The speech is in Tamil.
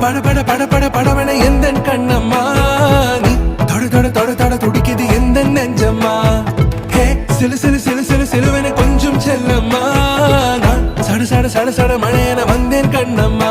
பட பட பட பட படவன எந்த கண்ணம்மா நீ தொட தொட தொட தொட துடிக்குது எந்த நெஞ்சம்மா ஹே சிலு சிலு சிலு சிலு சிலுவன கொஞ்சம் செல்லம்மா நான் சட சட சட சட மழையன வந்தேன் கண்ணம்மா